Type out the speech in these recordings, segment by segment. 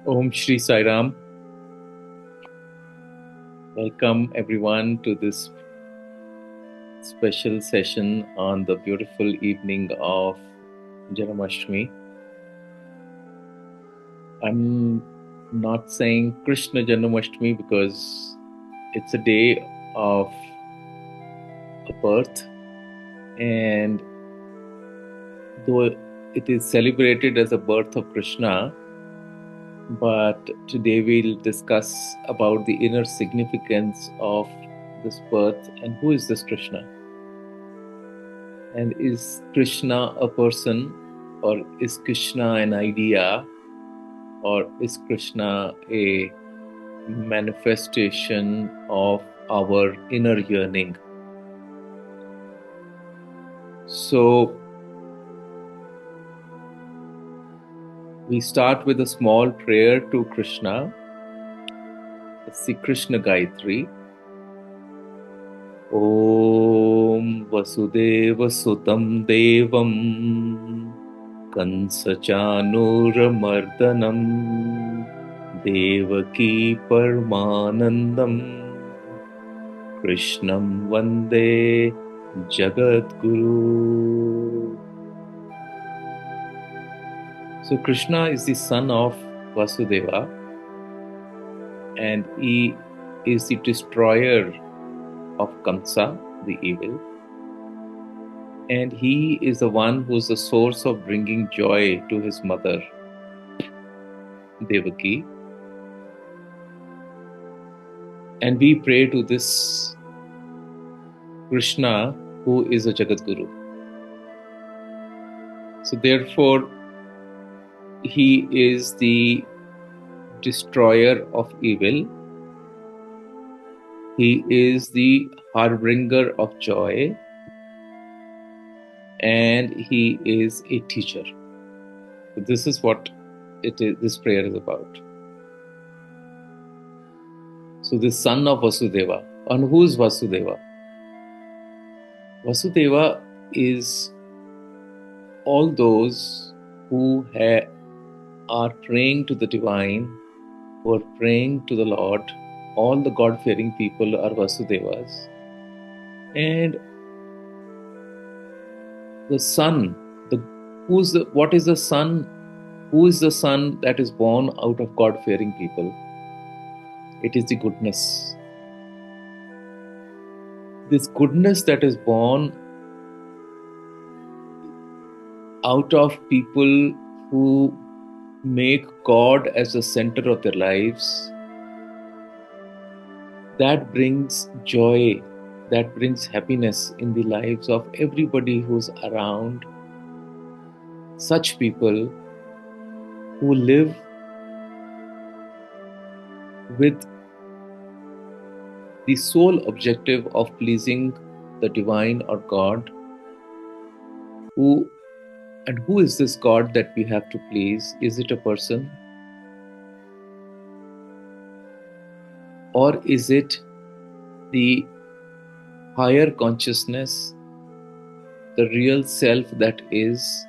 Om Shri Sai Ram. Welcome everyone to this special session on the beautiful evening of Janmashtami. I'm not saying Krishna Janmashtami because it's a day of a birth, and though it is celebrated as a birth of Krishna, but today we'll discuss about the inner significance of this birth and who is this Krishna. And is Krishna a person, or is Krishna an idea, or is Krishna a manifestation of our inner yearning? So we start with a small prayer to Krishna. It's the Krishna Gayatri. Om Vasudeva Sutam Devam Kansachanuramardhanam Devaki Parmanandam Krishnam Vande Jagadguru. So Krishna is the son of Vasudeva, and he is the destroyer of Kamsa, the evil. And he is the one who is the source of bringing joy to his mother, Devaki. And we pray to this Krishna who is a Jagadguru. So therefore, he is the destroyer of evil. He is the harbinger of joy, and he is a teacher. So this is what it is. This prayer is about. So the son of Vasudeva. And who is Vasudeva? Vasudeva is all those who are praying to the divine, who are praying to the Lord. All the God-fearing people are Vasudevas. And the son, what is the son? Who is the son that is born out of God-fearing people? It is the goodness. This goodness that is born out of people who make God as the center of their lives, that brings joy, that brings happiness in the lives of everybody who's around. Such people who live with the sole objective of pleasing the divine or God. Who is this God that we have to please? Is it a person? Or is it the higher consciousness, the real self that is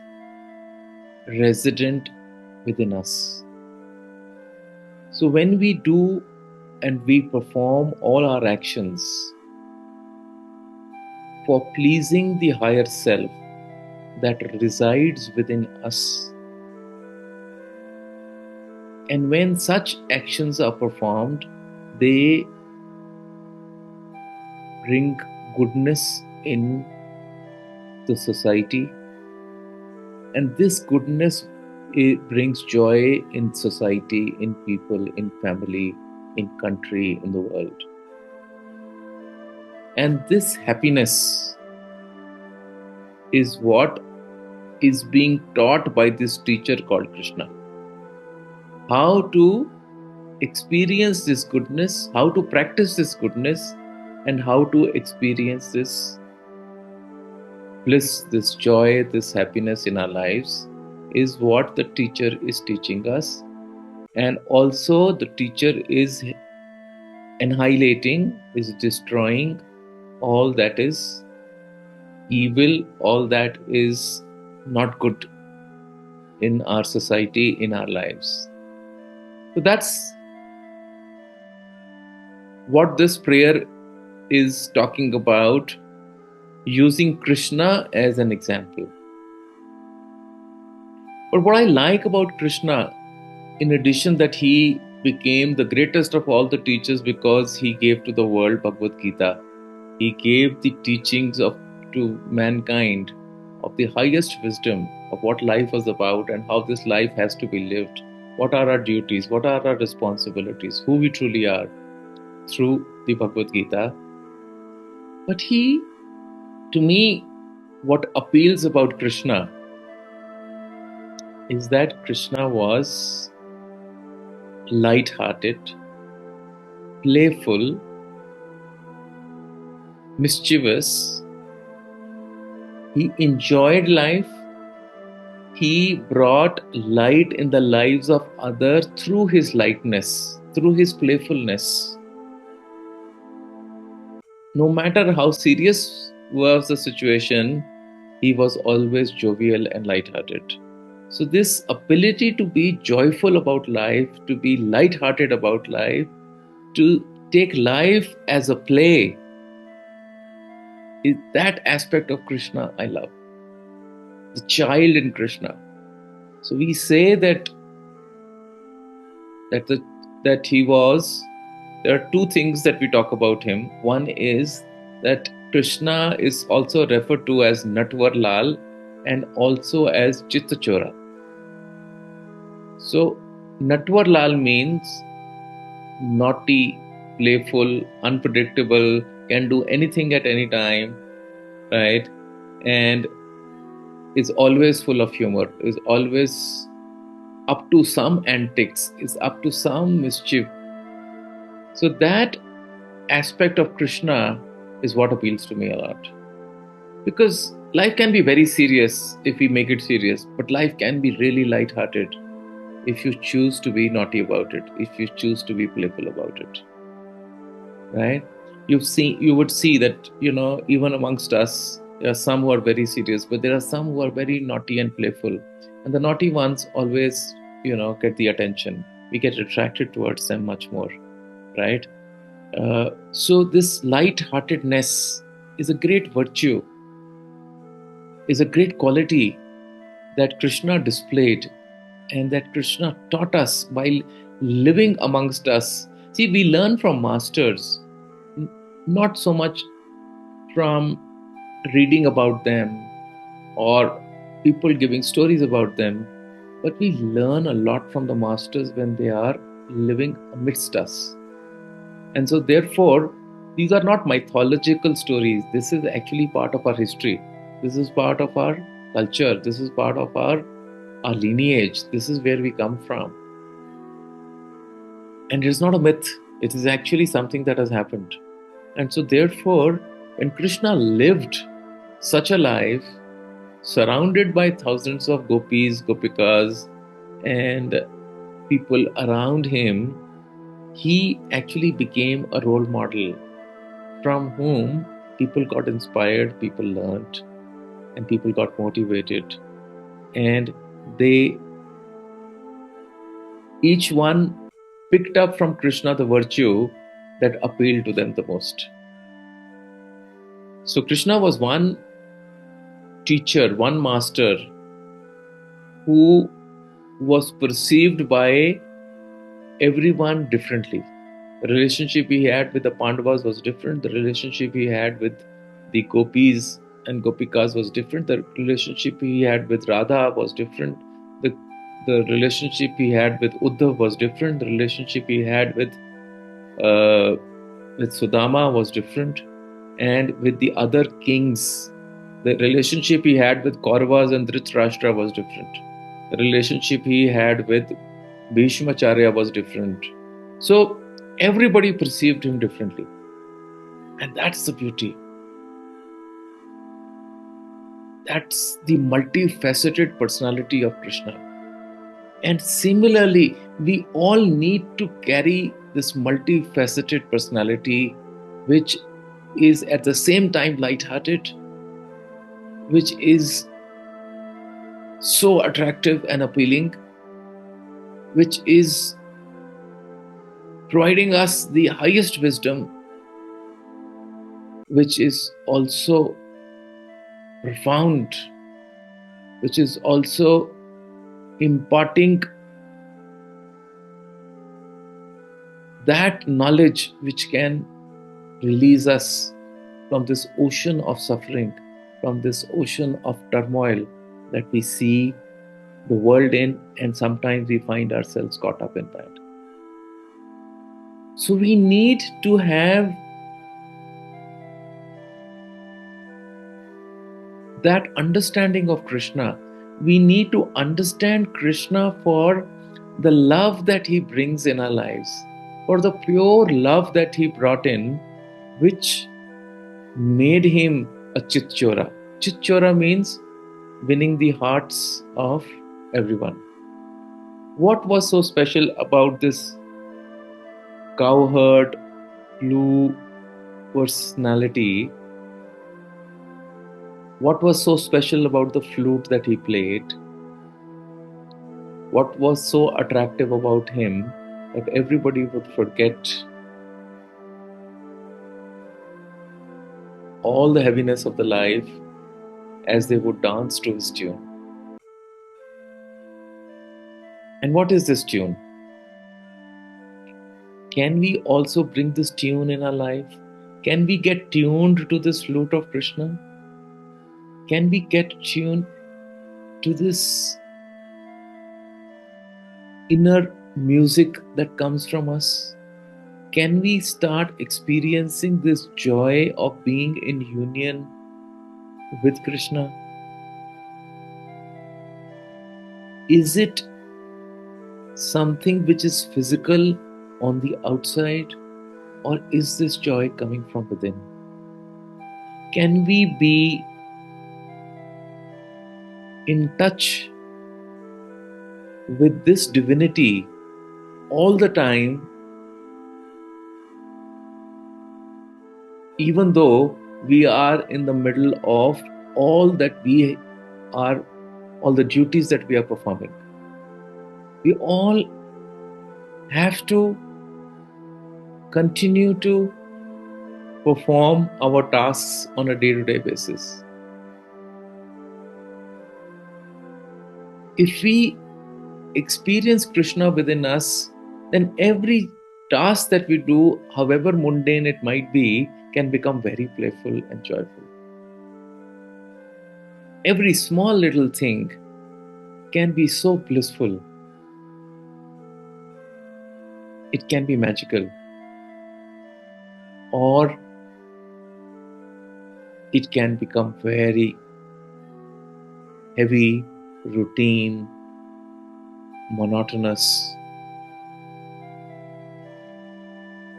resident within us? So when we do and we perform all our actions for pleasing the higher self that resides within us, and when such actions are performed, they bring goodness in the society, and this goodness, it brings joy in society, in people, in family, in country, in the world. And this happiness is what is being taught by this teacher called Krishna. How to experience this goodness, how to practice this goodness, and how to experience this bliss, this joy, this happiness in our lives is what the teacher is teaching us. And also the teacher is annihilating, is destroying all that is evil, all that is not good in our society, in our lives. So that's what this prayer is talking about, using Krishna as an example. But what I like about Krishna, in addition that he became the greatest of all the teachers because he gave to the world Bhagavad Gita, he gave the teachings to mankind of the highest wisdom of what life was about and how this life has to be lived. What are our duties? What are our responsibilities? Who we truly are through the Bhagavad Gita. But to me, what appeals about Krishna is that Krishna was light-hearted, playful, mischievous. He enjoyed life. He brought light in the lives of others through his lightness, through his playfulness. No matter how serious was the situation, he was always jovial and light-hearted. So this ability to be joyful about life, to be light-hearted about life, to take life as a play, is that aspect of Krishna I love. The child in Krishna. So we say that he was. There are two things that we talk about him. One is that Krishna is also referred to as Natwar Lal and also as Chittachora. So Natwar Lal means naughty, playful, unpredictable, can do anything at any time, right? And is always full of humor, is always up to some antics, is up to some mischief. So that aspect of Krishna is what appeals to me a lot. Because life can be very serious if we make it serious, but life can be really light-hearted if you choose to be naughty about it, if you choose to be playful about it. Right? You would see that, even amongst us, there are some who are very serious, but there are some who are very naughty and playful. And the naughty ones always, get the attention. We get attracted towards them much more, right? So this light-heartedness is a great virtue, is a great quality that Krishna displayed and that Krishna taught us while living amongst us. See, we learn from masters, not so much from reading about them or people giving stories about them, but we learn a lot from the masters when they are living amidst us. And so therefore, these are not mythological stories. This is actually part of our history. This is part of our culture. This is part of our lineage. This is where we come from. And it is not a myth. It is actually something that has happened. And so therefore, when Krishna lived such a life, surrounded by thousands of gopis, gopikas, and people around him, he actually became a role model from whom people got inspired, people learned, and people got motivated. And each one picked up from Krishna the virtue that appealed to them the most. So Krishna was one teacher, one master who was perceived by everyone differently. The relationship he had with the Pandavas was different. The relationship he had with the gopis and gopikas was different. The relationship he had with Radha was different. The relationship he had with Uddhav was different. The relationship he had with Sudama was different. And with the other kings, the relationship he had with Kauravas and Dhritarashtra was different. The relationship he had with Bhishmacharya was different. So everybody perceived him differently. And that's the beauty. That's the multifaceted personality of Krishna. And similarly, we all need to carry this multifaceted personality, which is at the same time light-hearted, which is so attractive and appealing, which is providing us the highest wisdom, which is also profound, which is also imparting that knowledge which can release us from this ocean of suffering, from this ocean of turmoil that we see the world in, and sometimes we find ourselves caught up in that. So we need to have that understanding of Krishna. We need to understand Krishna for the love that he brings in our lives, for the pure love that he brought in, which made him a Chitchora. Chitchora means winning the hearts of everyone. What was so special about this cowherd blue personality? What was so special about the flute that he played? What was so attractive about him that everybody would forget all the heaviness of the life as they would dance to his tune? And what is this tune? Can we also bring this tune in our life? Can we get tuned to this flute of Krishna? Can we get tuned to this inner music that comes from us? Can we start experiencing this joy of being in union with Krishna? Is it something which is physical on the outside, or is this joy coming from within? Can we be in touch with this divinity all the time, even though we are in the middle of all the duties that we are performing? We all have to continue to perform our tasks on a day-to-day basis. If we experience Krishna within us, then every task that we do, however mundane it might be, can become very playful and joyful. Every small little thing can be so blissful. It can be magical, or it can become very heavy, routine, monotonous.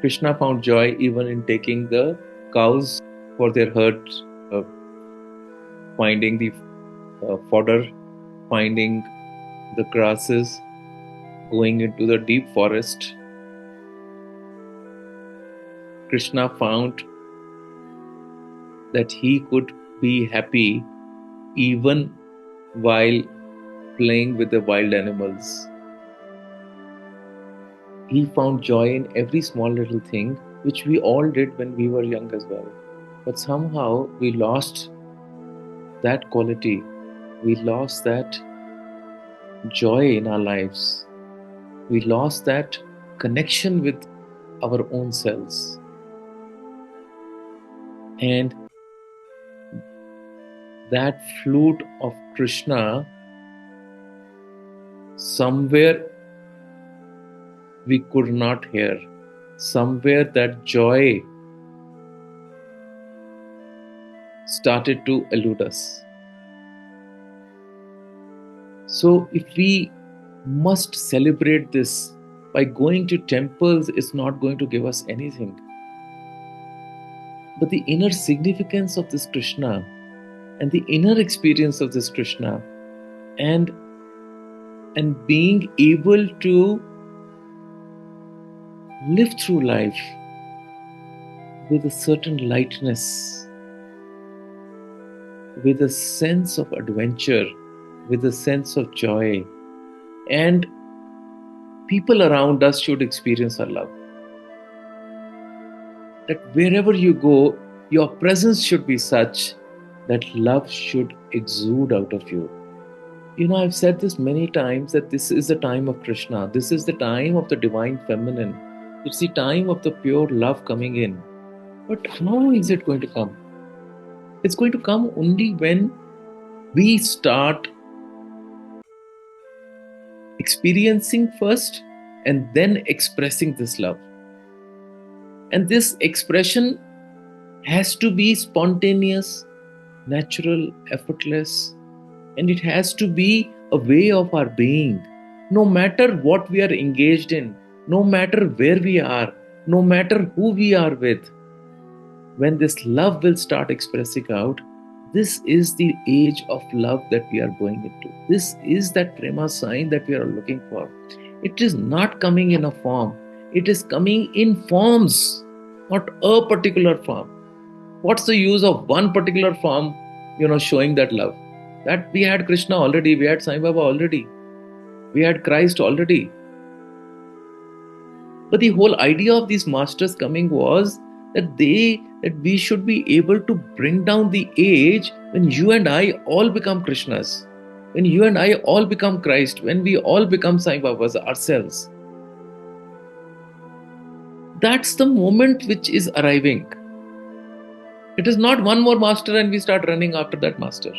Krishna found joy even in taking the cows for their herd, finding the fodder, finding the grasses, going into the deep forest. Krishna found that he could be happy even while playing with the wild animals. He found joy in every small little thing, which we all did when we were young as well. But somehow we lost that quality. We lost that joy in our lives. We lost that connection with our own selves. And that flute of Krishna, somewhere we could not hear. Somewhere that joy started to elude us. So if we must celebrate this, by going to temples is not going to give us anything. But the inner significance of this Krishna and the inner experience of this Krishna, and being able to live through life with a certain lightness, with a sense of adventure, with a sense of joy, and people around us should experience our love. that wherever you go, your presence should be such that love should exude out of you. I've said this many times that this is the time of Krishna. This is the time of the divine feminine. It's the time of the pure love coming in. But how is it going to come? It's going to come only when we start experiencing first and then expressing this love. And this expression has to be spontaneous, natural, effortless, and it has to be a way of our being. No matter what we are engaged in, no matter where we are, no matter who we are with, when this love will start expressing out, this is the age of love that we are going into. This is that prema sign that we are looking for. It is not coming in a form, it is coming in forms, not a particular form. What's the use of one particular form, showing that love? That we had Krishna already, we had Sai Baba already, we had Christ already. But the whole idea of these masters coming was that we should be able to bring down the age when you and I all become Krishnas, when you and I all become Christ, when we all become Sai Babas ourselves. That's the moment which is arriving. It is not one more master and we start running after that master.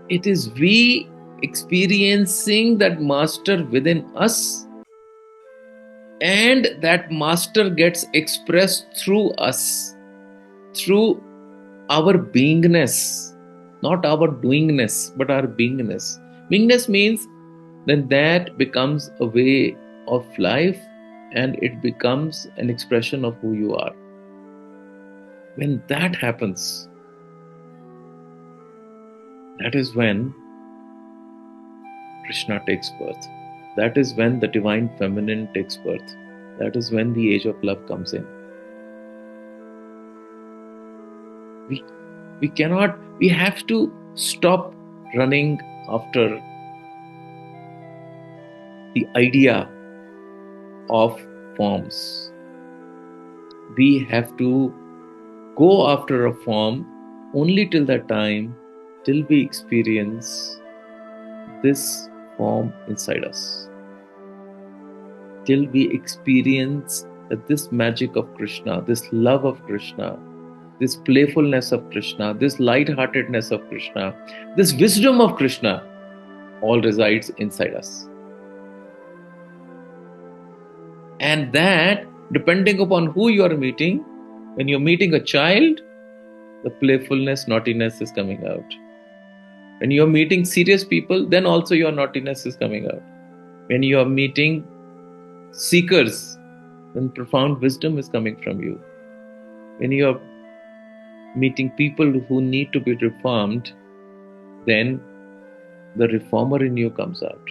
It is we experiencing that master within us, and that master gets expressed through us, through our beingness, not our doingness, but our beingness. Beingness means then that becomes a way of life and it becomes an expression of who you are. When that happens, that is when Krishna takes birth. That is when the divine feminine takes birth. That is when the age of love comes in. We have to stop running after the idea of forms. We have to go after a form only till that time, till we experience this form inside us. Till we experience that this magic of Krishna, this love of Krishna, this playfulness of Krishna, this light-heartedness of Krishna, this wisdom of Krishna all resides inside us. And that, depending upon who you are meeting, when you're meeting a child, the playfulness, naughtiness is coming out. When you're meeting serious people, then also your naughtiness is coming out. When you are meeting seekers, then profound wisdom is coming from you. When you are meeting people who need to be reformed, then the reformer in you comes out.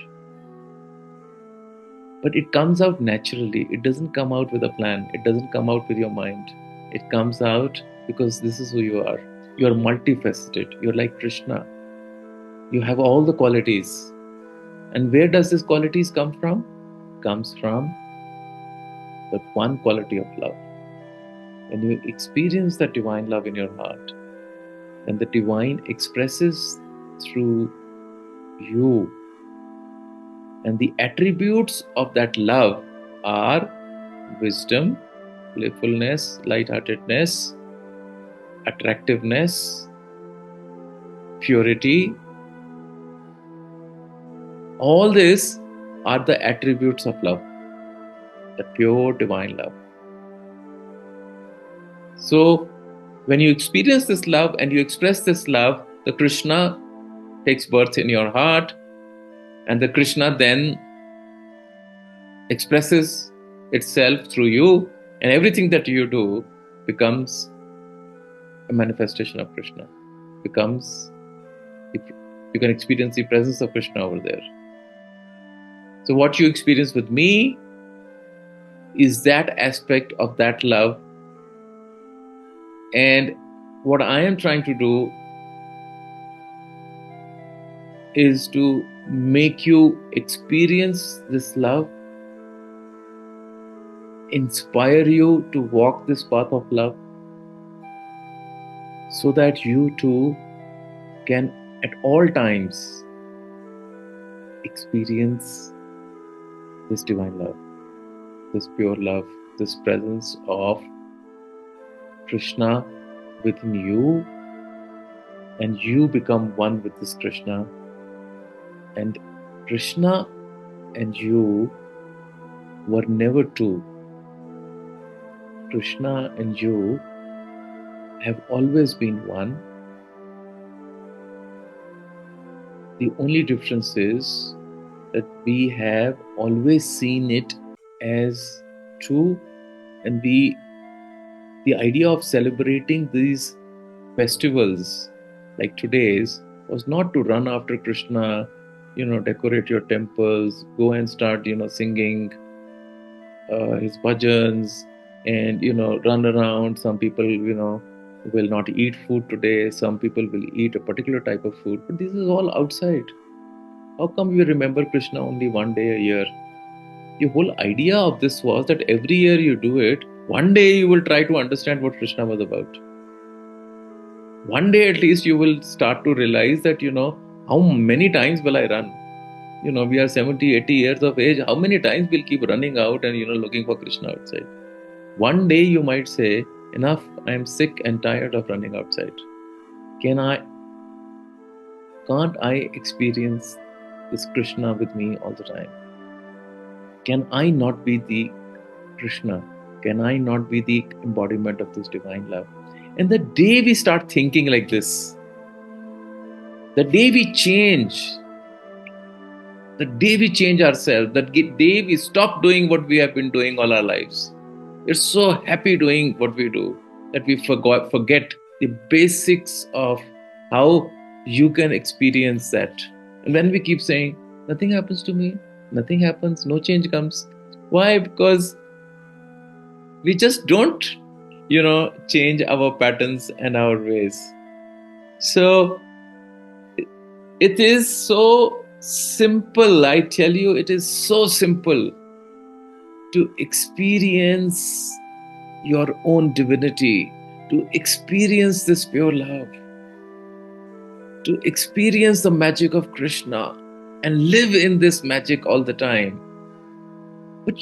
But it comes out naturally. It doesn't come out with a plan. It doesn't come out with your mind. It comes out because this is who you are. You are multifaceted. You're like Krishna. You have all the qualities. And where does these qualities come from? It comes from that one quality of love. When you experience that divine love in your heart, and the divine expresses through you, and the attributes of that love are wisdom, playfulness, lightheartedness, attractiveness, purity. All these are the attributes of love, the pure divine love. So, when you experience this love and you express this love, the Krishna takes birth in your heart, and the Krishna then expresses itself through you, and everything that you do becomes a manifestation of Krishna. You can experience the presence of Krishna over there. So what you experience with me is that aspect of that love, and what I am trying to do is to make you experience this love inspire you to walk this path of love so that you too can at all times experience this divine love, this pure love, this presence of Krishna within you, and you become one with this Krishna. And Krishna and you were never two. Krishna and you have always been one. The only difference is that we have always seen it as two, and the idea of celebrating these festivals like today's was not to run after Krishna, decorate your temples, go and start, singing his bhajans, and run around. Some people, will not eat food today. Some people will eat a particular type of food, but this is all outside. How come you remember Krishna only one day a year? The whole idea of this was that every year you do it, one day you will try to understand what Krishna was about. One day at least you will start to realize that, how many times will I run? We are 70, 80 years of age. How many times we'll keep running out and, looking for Krishna outside? One day you might say, enough, I am sick and tired of running outside. Can't I experience this Krishna with me all the time? Can I not be the Krishna? Can I not be the embodiment of this divine love? And the day we start thinking like this, the day we change, ourselves, the day we stop doing what we have been doing all our lives, we're so happy doing what we do that we forget the basics of how you can experience that. And when we keep saying, nothing happens to me, nothing happens, no change comes. Why? Because we just don't, change our patterns and our ways. So it is so simple, I tell you, it is so simple to experience your own divinity, to experience this pure love, to experience the magic of Krishna and live in this magic all the time. But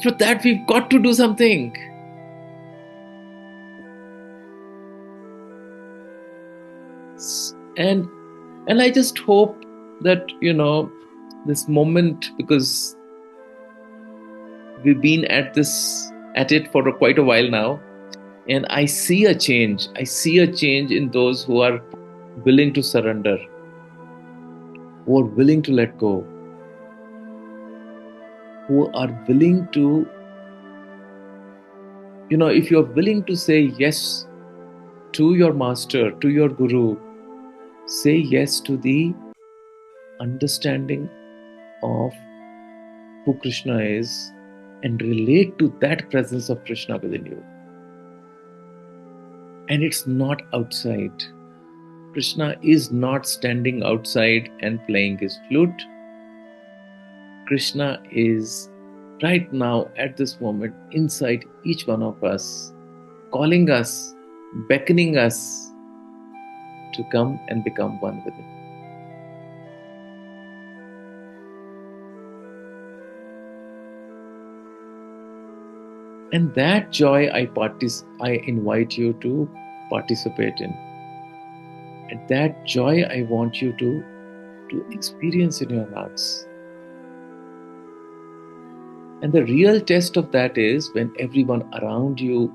for that, we've got to do something. And I just hope that, this moment, because we've been at it for quite a while now, and I see a change. I see a change in those who are willing to surrender, who are willing to let go, who are willing to, if you're willing to say yes to your master, to your guru, say yes to the understanding of who Krishna is and relate to that presence of Krishna within you. And it's not outside. Krishna is not standing outside and playing his flute. Krishna is right now at this moment inside each one of us, calling us, beckoning us to come and become one with him. And that joy I invite you to participate in. And that joy I want you to experience in your hearts. And the real test of that is when everyone around you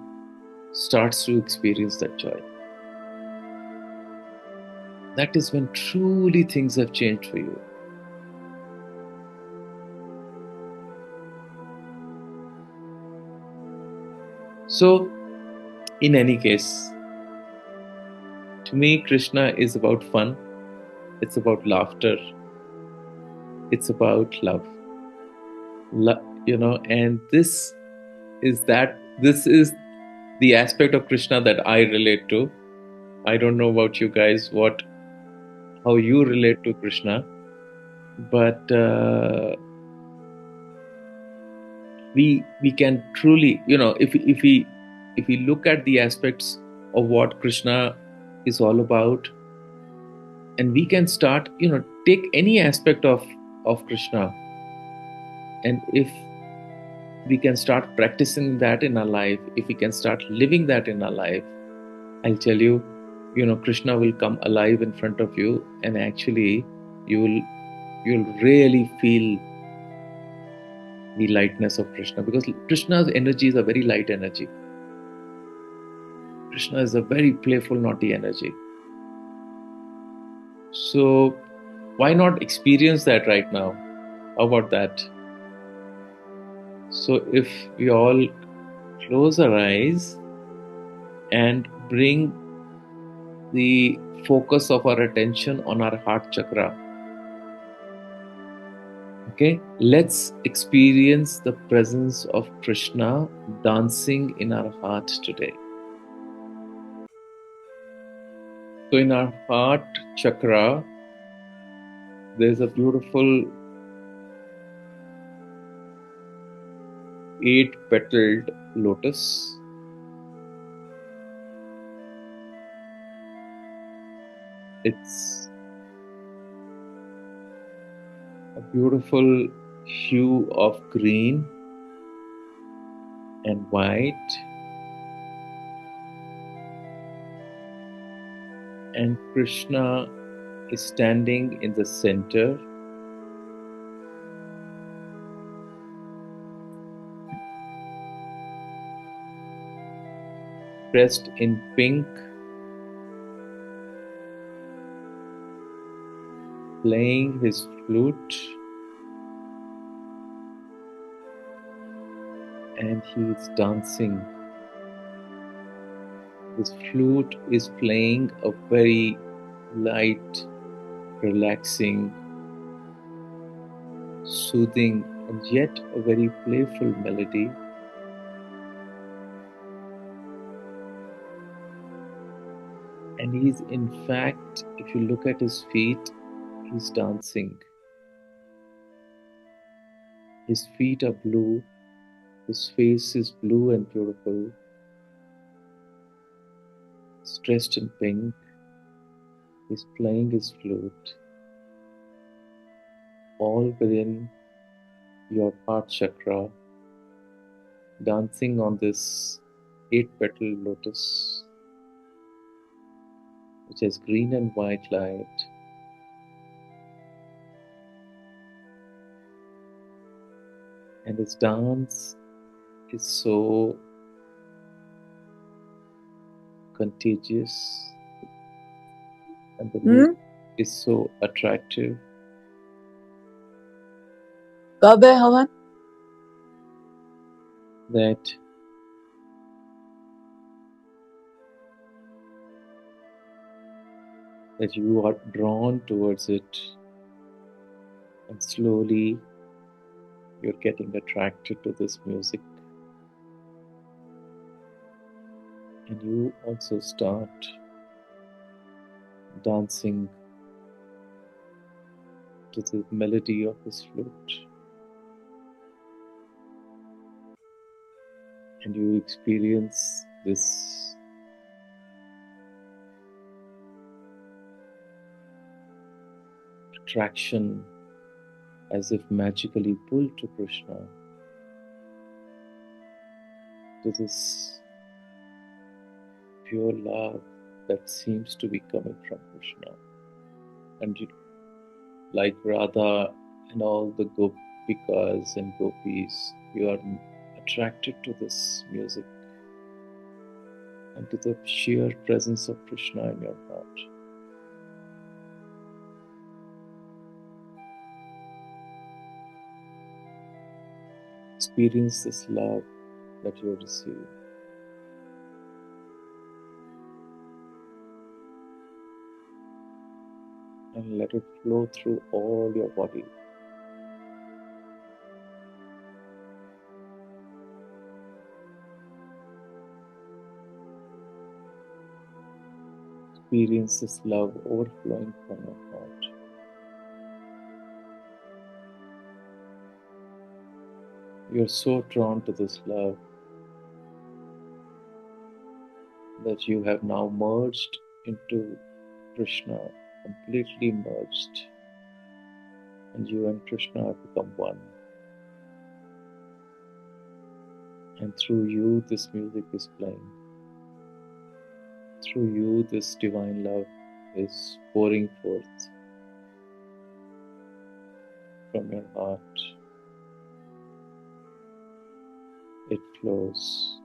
starts to experience that joy. That is when truly things have changed for you. So, in any case, to me, Krishna is about fun. It's about laughter. It's about love. And this is the aspect of Krishna that I relate to. I don't know about you guys, how you relate to Krishna, but we can truly, if we look at the aspects of what Krishna is all about, and we can start, take any aspect of Krishna, and if we can start practicing that in our life, if we can start living that in our life, I'll tell you, Krishna will come alive in front of you, and actually you'll really feel the lightness of Krishna, because Krishna's energy is a very light energy. Krishna is a very playful, naughty energy. So why not experience that right now? How about that? So if we all close our eyes and bring the focus of our attention on our heart chakra. Okay, let's experience the presence of Krishna dancing in our heart today. So in our heart chakra, there's a beautiful 8-petaled lotus. It's a beautiful hue of green and white, and Krishna is standing in the center, dressed in pink, playing his flute, and he is dancing. His flute is playing a very light, relaxing, soothing, and yet a very playful melody. And he's, in fact, if you look at his feet, he's dancing. His feet are blue, his face is blue and beautiful. He's dressed in pink, he's playing his flute, all within your heart chakra, dancing on this 8-petal lotus, which has green and white light. And his dance is so contagious, and the music is so attractive. कब है हवन? That you are drawn towards it, and slowly you're getting attracted to this music, and you also start dancing to the melody of his flute, and you experience this attraction as if magically pulled to Krishna, to this pure love that seems to be coming from Krishna. And you, like Radha and all the Vikas and gopis, you are attracted to this music and to the sheer presence of Krishna in your heart. Experience this love that you receive. And let it flow through all your body. Experience this love overflowing from your heart. You're so drawn to this love that you have now merged into Krishna, completely merged, and you and Krishna have become one. And through you, this music is playing. Through you, this divine love is pouring forth from your heart. It flows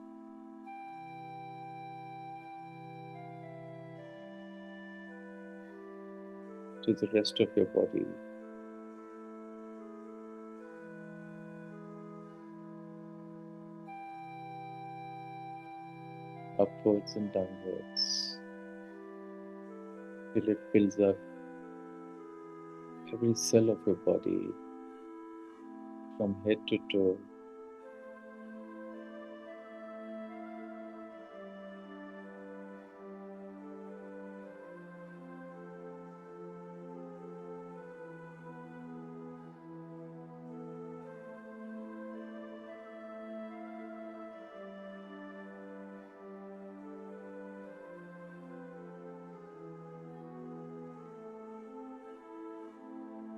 to the rest of your body, upwards and downwards, till it fills up every cell of your body, from head to toe.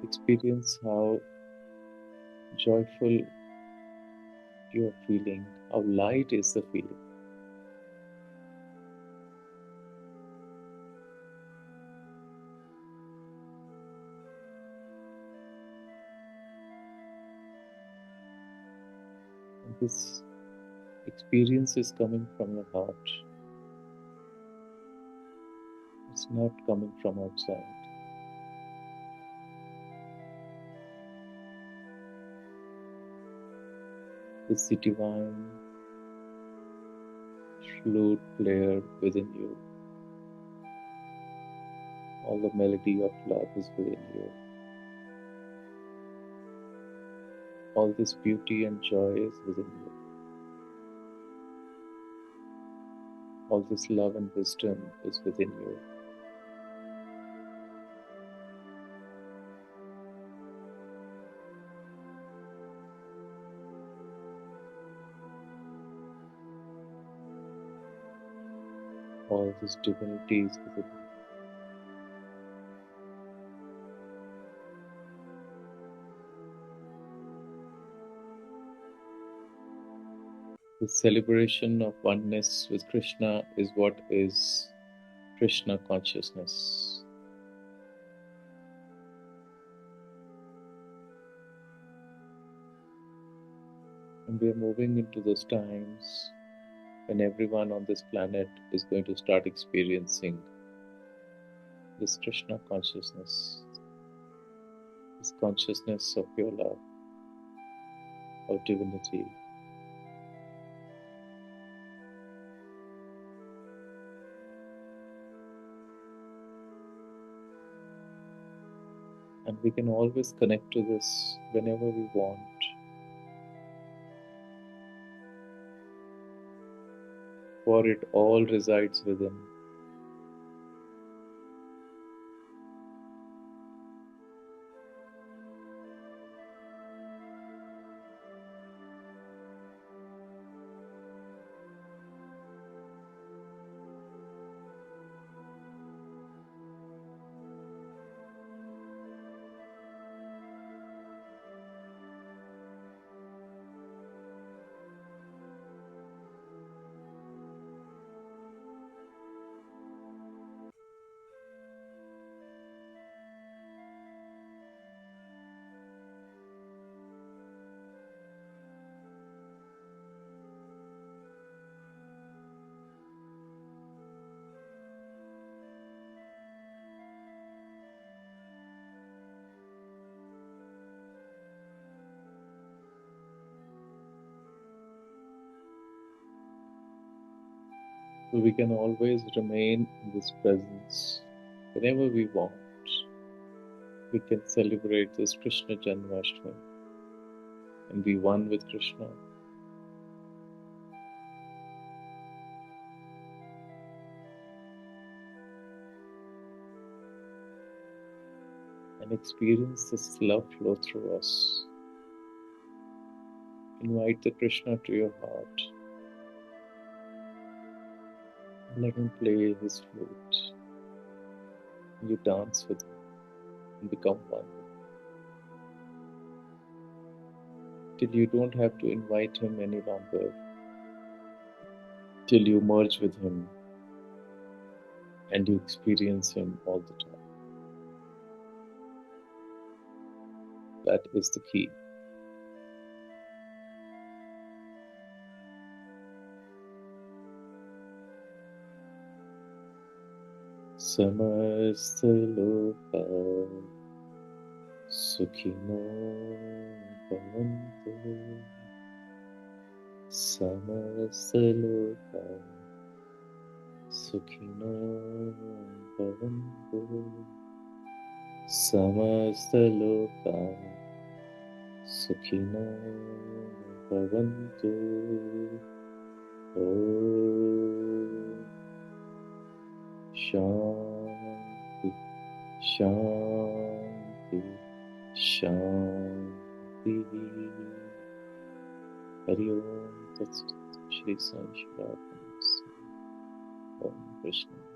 Experience how joyful you are feeling, how light is the feeling. And this experience is coming from your heart. It's not coming from outside. It's the divine flute player within you. All the melody of love is within you. All this beauty and joy is within you. All this love and wisdom is within you. All this divinity is within you. The celebration of oneness with Krishna is what is Krishna consciousness. And we are moving into those times when everyone on this planet is going to start experiencing this Krishna consciousness, this consciousness of pure love, of divinity. And we can always connect to this whenever we want. For it all resides within. So we can always remain in this presence whenever we want. We can celebrate this Krishna Janmashtami and be one with Krishna. And experience this love flow through us. Invite the Krishna to your heart. Let him play his flute. You dance with him and become one with him. Till you don't have to invite him any longer. Till you merge with him and you experience him all the time. That is the key. Samasta loka sukhino bhavantu. Samasta loka sukhino bhavantu. Samasta loka sukhino bhavantu. Om Shanti, Shanti, Shanti. Hari Om Tat Sat. Shri Sai Shri Om Krishna.